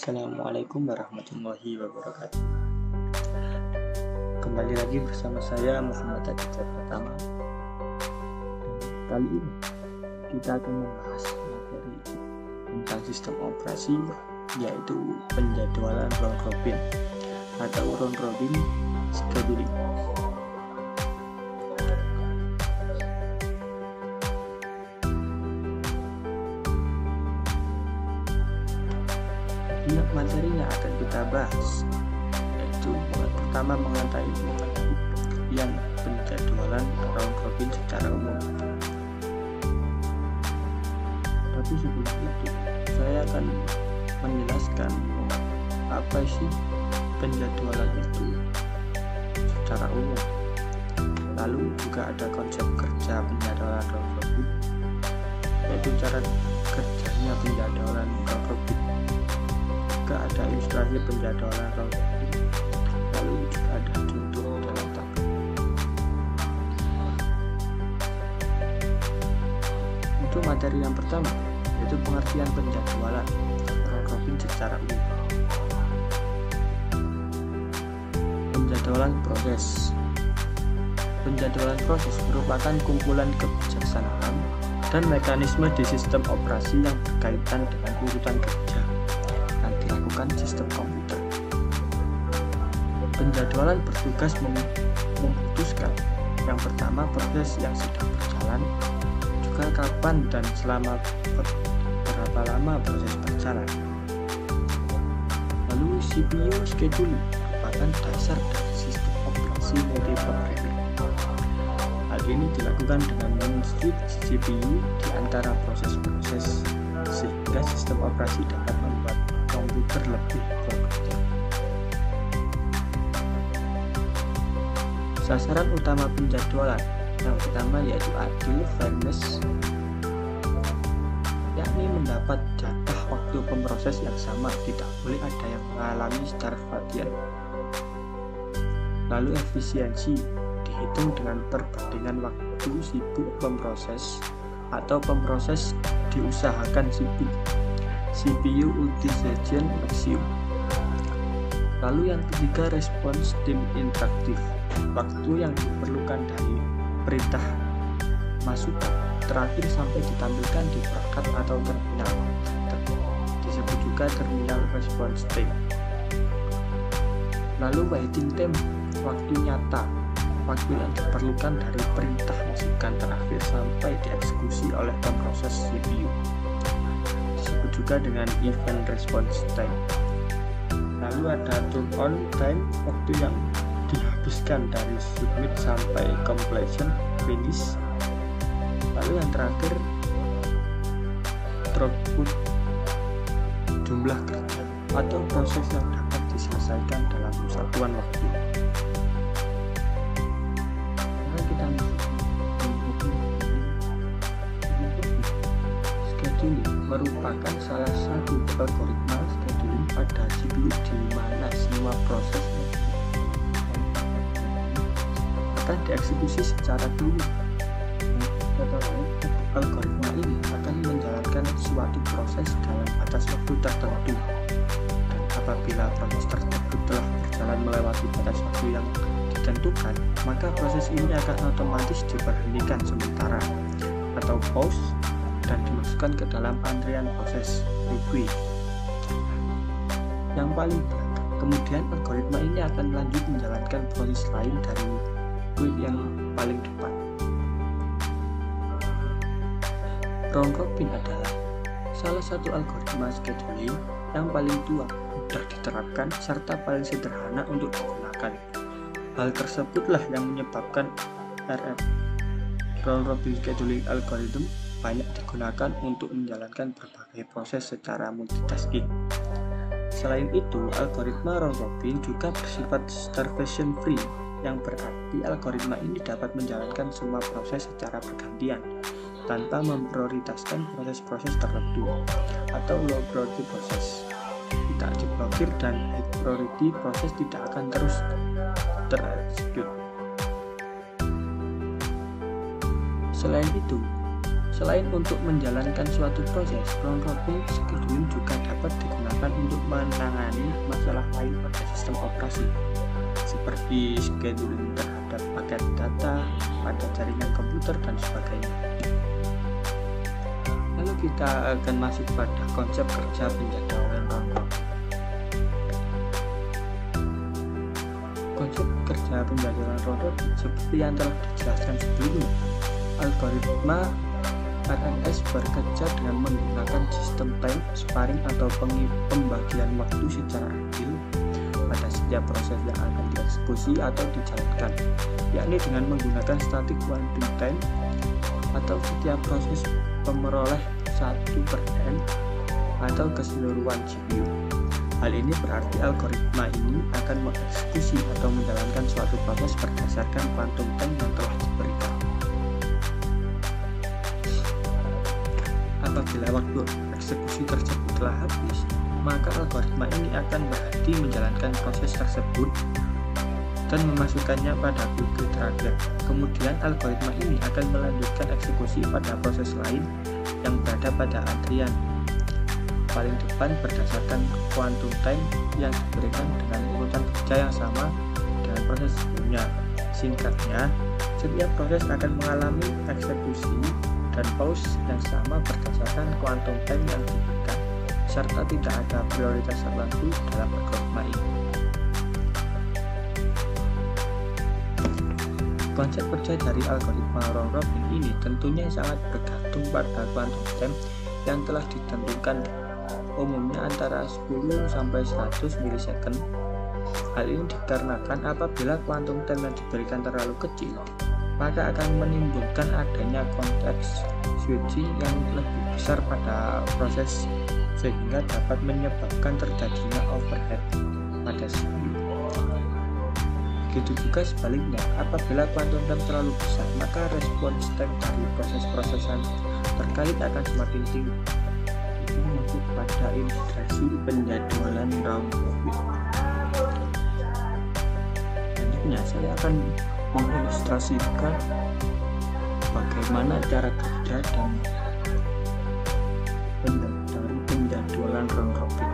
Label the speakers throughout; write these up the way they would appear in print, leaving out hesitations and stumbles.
Speaker 1: Assalamualaikum warahmatullahi wabarakatuh. Kembali lagi bersama saya Muhammad Aditya Pratama. Kali ini kita akan membahas materi tentang sistem operasi, yaitu penjadwalan round robin atau round robin scheduling. Materi yang akan kita bahas yaitu pertama mengenai pengertian penjadwalan round robin secara umum. Tapi sebelum itu saya akan menjelaskan apa sih penjadwalan itu secara umum. Lalu juga ada konsep kerja penjadwalan round robin, yaitu cara kerjanya penjadwalan round robin. Juga ada ilustrasi penjadwalan round robin, lalu juga ada contoh dalam tabel. Untuk materi yang pertama yaitu pengertian penjadwalan round robin secara umum. Penjadwalan proses. Penjadwalan proses merupakan kumpulan kebijaksanaan dan mekanisme di sistem operasi yang berkaitan dengan urutan kerja dilakukan sistem komputer. Penjadwalan bertugas memutuskan yang pertama proses yang sedang berjalan, juga kapan dan selama berapa lama proses berjalan. Lalu CPU scheduling merupakan dasar dari sistem operasi multiprogramming. Hal ini dilakukan dengan men-switch CPU di antara proses-proses sehingga sistem operasi dapat membuat komputer lebih produktif. Sasaran utama penjadwalan yang pertama yaitu adil, fairness, yakni mendapat jatah waktu pemroses yang sama, tidak boleh ada yang mengalami starvation. Lalu efisiensi dihitung dengan perbandingan waktu sibuk pemroses atau pemroses diusahakan sibuk. CPU utilization maximum. Lalu yang ketiga response time interaktif, waktu yang diperlukan dari perintah masukan terakhir sampai ditampilkan di perangkat atau terminal, disebut juga terminal response time. Lalu waiting time, waktu nyata, waktu yang diperlukan dari perintah masukan terakhir sampai dieksekusi oleh pemroses CPU, juga dengan event response time. Lalu ada turn on time, waktu yang dihabiskan dari submit sampai completion finish. Lalu yang terakhir throughput, jumlah kerja atau proses yang dapat diselesaikan dalam satuan waktu. Nah, kita merupakan salah satu algoritma scheduling pada CPU di mana semua proses akan dieksekusi secara dulu. Algoritma ini akan menjalankan suatu proses dalam batas waktu tertentu, dan apabila proses tersebut telah berjalan melewati batas waktu yang ditentukan, maka proses ini akan otomatis diberhentikan sementara atau pause dan dimasukkan ke dalam antrian proses queue yang paling belakang. Kemudian algoritma ini akan lanjut menjalankan proses lain dari queue yang paling depan. Round robin adalah salah satu algoritma scheduling yang paling tua, mudah diterapkan, serta paling sederhana untuk digunakan. Hal tersebutlah yang menyebabkan RF round robin scheduling algorithm banyak digunakan untuk menjalankan berbagai proses secara multitasking. Selain itu, algoritma round robin juga bersifat starvation free, yang berarti algoritma ini dapat menjalankan semua proses secara bergantian tanpa memprioritaskan proses-proses tertentu atau low priority proses. Tidak diblokir dan high priority proses tidak akan terus tereksekut. Selain itu, Selain untuk menjalankan suatu proses, round robin scheduling juga dapat digunakan untuk menangani masalah lain pada sistem operasi, seperti scheduling terhadap paket data pada jaringan komputer dan sebagainya. Lalu kita akan masuk pada konsep kerja penjadwalan round robin. Konsep kerja penjadwalan round robin seperti yang telah dijelaskan sebelumnya. Algoritma RMS bekerja dengan menggunakan sistem time sparing atau pembagian waktu secara adil pada setiap proses yang akan dieksekusi atau dijalankan, yakni dengan menggunakan static quantum time atau setiap proses pemeroleh 1/n atau keseluruhan CPU. Hal ini berarti algoritma ini akan mengeksekusi atau menjalankan suatu proses berdasarkan quantum time yang telah diberikan. Apabila waktu eksekusi tersebut telah habis, maka algoritma ini akan berhenti menjalankan proses tersebut dan memasukkannya pada buku terakhir. Kemudian algoritma ini akan melanjutkan eksekusi pada proses lain yang berada pada antrian paling depan berdasarkan quantum time yang diberikan dengan urutan kerja yang sama dengan proses sebelumnya. Singkatnya, setiap proses akan mengalami eksekusi dan pause yang sama berdasarkan quantum time yang diberikan, serta tidak ada prioritas tertentu dalam algoritma ini. Konsep kerja dari algoritma round robin ini tentunya sangat bergantung pada quantum time yang telah ditentukan, umumnya antara 10–100 milisecond. Hal ini dikarenakan apabila quantum time yang diberikan terlalu kecil, maka akan menimbulkan adanya konteks switching yang lebih besar pada proses, sehingga dapat menyebabkan terjadinya overhead pada CPU. Begitu juga sebaliknya, apabila quantum time terlalu besar, maka response time dari proses-prosesan terkait akan semakin tinggi. Ini masuk pada ilustrasi penjadwalan round robin. Selanjutnya saya akan mengilustrasikan bagaimana cara kerja dan dari penjadwalan round robin.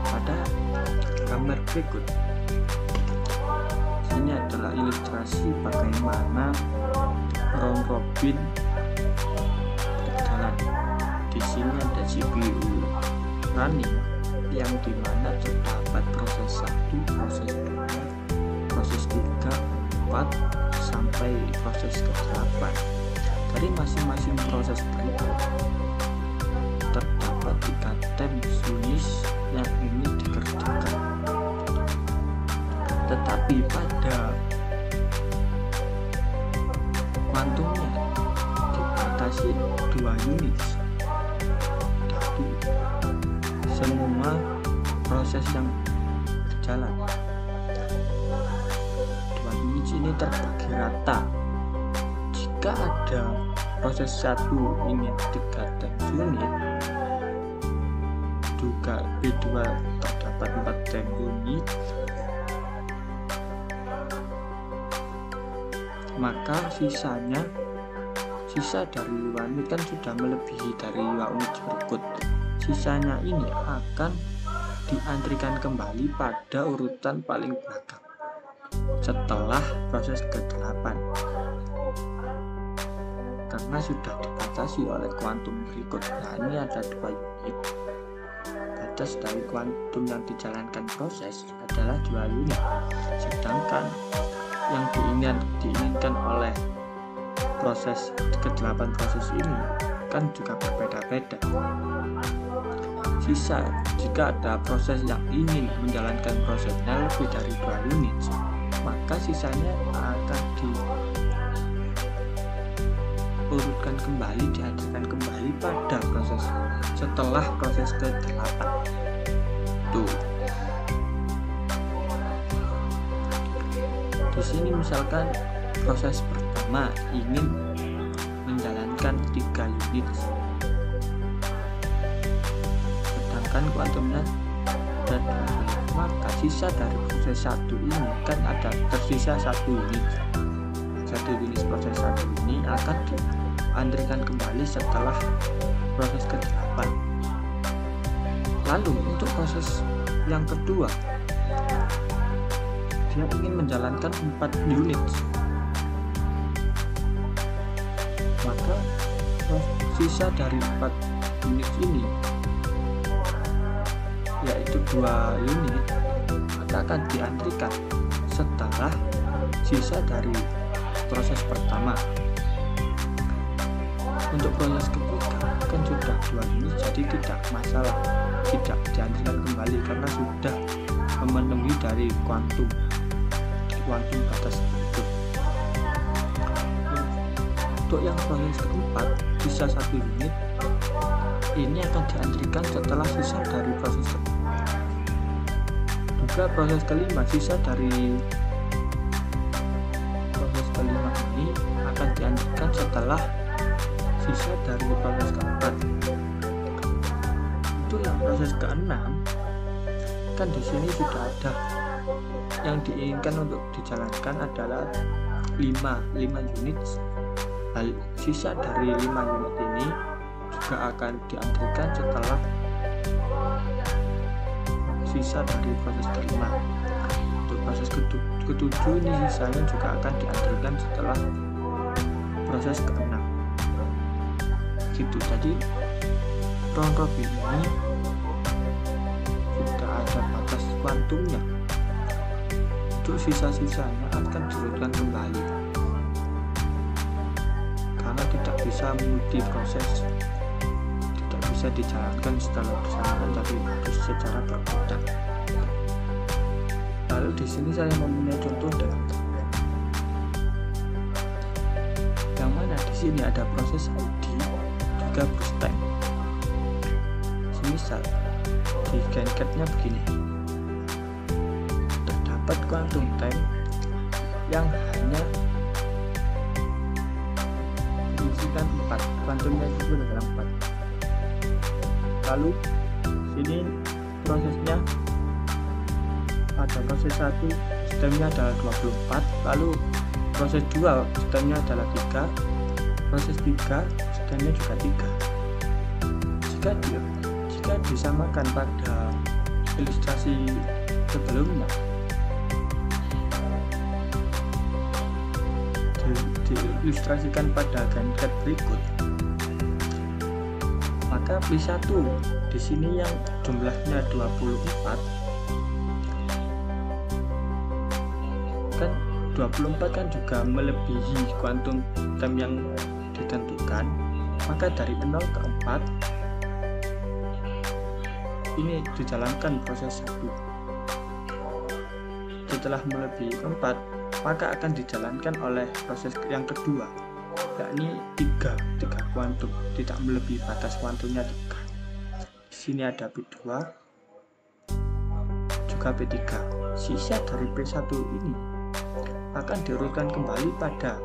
Speaker 1: Pada gambar berikut, ini adalah ilustrasi bagaimana round robin berjalan. Di sini ada CPU running yang dimana terdapat proses 1, proses 2, proses 3, 4 sampai proses ke-8. Dari masing-masing proses berikut terdapat 3 time units yang ini dikerjakan, tetapi pada kuantumnya dibatasi 2 unit. Semua proses yang berjalan 2 unit ini terbagi rata. Jika ada proses 1 ini 3 time unit, juga B2 terdapat 4 time unit, maka sisa dari 2 unit kan sudah melebihi dari 2 unit berikut. Sisanya ini akan diantrikan kembali pada urutan paling belakang setelah proses ke-8, karena sudah dibatasi oleh kuantum berikut. Nah, ini ada 2 unit. Batas dari kuantum yang dijalankan proses adalah 2 unit, sedangkan yang diinginkan oleh proses ke-8 proses ini kan juga berbeda-beda. Sisa, jika ada proses yang ingin menjalankan prosesnya lebih dari 2 unit, maka sisanya akan diurutkan kembali, diajarkan kembali pada proses setelah proses ke-8. Tuh. Di sini misalkan proses pertama ingin menjalankan 3 unit, sedangkan kuantumnya ada 2 unit, maka sisa dari proses 1 ini kan ada tersisa 1 unit. 1 unit proses 1 ini akan diantrikan kembali setelah proses ke-8. Lalu untuk proses yang kedua, dia ingin menjalankan 4 unit, maka sisa dari 4 unit ini, yaitu 2 unit, maka akan diantrikan setelah sisa dari proses pertama. Untuk proses ketiga kan sudah 2 unit, jadi tidak masalah, tidak diantrikan kembali karena sudah memenuhi dari kuantum batas itu. Untuk yang proses keempat, sisa 1 unit ini akan diantrikan setelah sisa dari proses kedua. Juga proses kelima, sisa dari proses kelima ini akan diantrikan setelah sisa dari proses keempat. Untuk yang proses keenam, kan di sini sudah ada yang diinginkan untuk dijalankan adalah 5 unit. Sisa dari 5 unit ini juga akan diantrikan setelah sisa dari proses kelima. Untuk proses ketujuh ini sisanya juga akan diantrikan setelah proses keenam. Gitu. Jadi round robin ini sudah ada batas kuantumnya. Untuk sisa-sisanya akan diurutkan kembali karena tidak bisa multi proses, tidak bisa dijalankan secara bersamaan, tapi harus secara berurutan. Lalu di sini saya mempunyai contoh dengan yang mana di sini ada proses ID juga boost time. Semisal di GenCat-nya begini, terdapat quantum time yang hanya berisikan 4, kuantumnya itu adalah 4. Lalu sini prosesnya pada proses 1 sistemnya adalah 24, lalu proses 2 sistemnya adalah 3, proses 3 sistemnya juga 3. Jika disamakan pada ilustrasi sebelumnya, diilustrasikan pada GenCat berikut, maka P1 di sini yang jumlahnya 24 kan 24 kan juga melebihi kuantum time yang ditentukan, maka dari 0 ke 4 ini dijalankan proses 1. Setelah melebihi 4, maka akan dijalankan oleh proses yang kedua, yakni 3 kuantum, tidak melebihi batas kuantumnya 3. Di sini ada P2 juga P3. Sisa dari P1 ini akan diurutkan kembali pada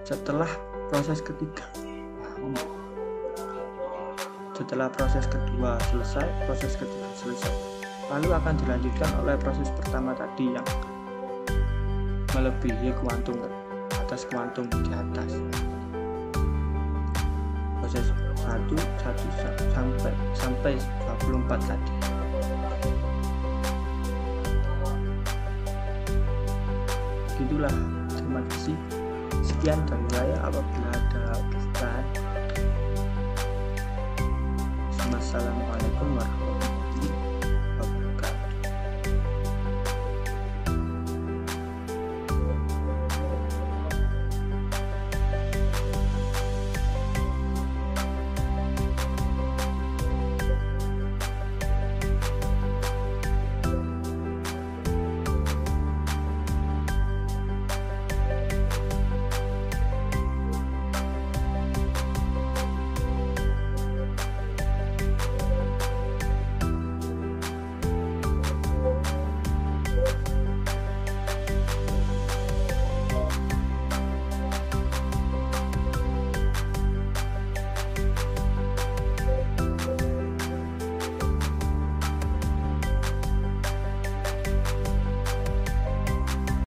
Speaker 1: setelah proses ketiga. Setelah proses kedua selesai, proses ketiga selesai, lalu akan dilanjutkan oleh proses pertama tadi yang melebihi kuantum atas kuantum di atas. Proses 1 sampai 24 tadi. Begitulah, terima kasih. Sekian dari saya. Apabila ada kesalahan, Assalamualaikum warahmatullahi wabarakatuh.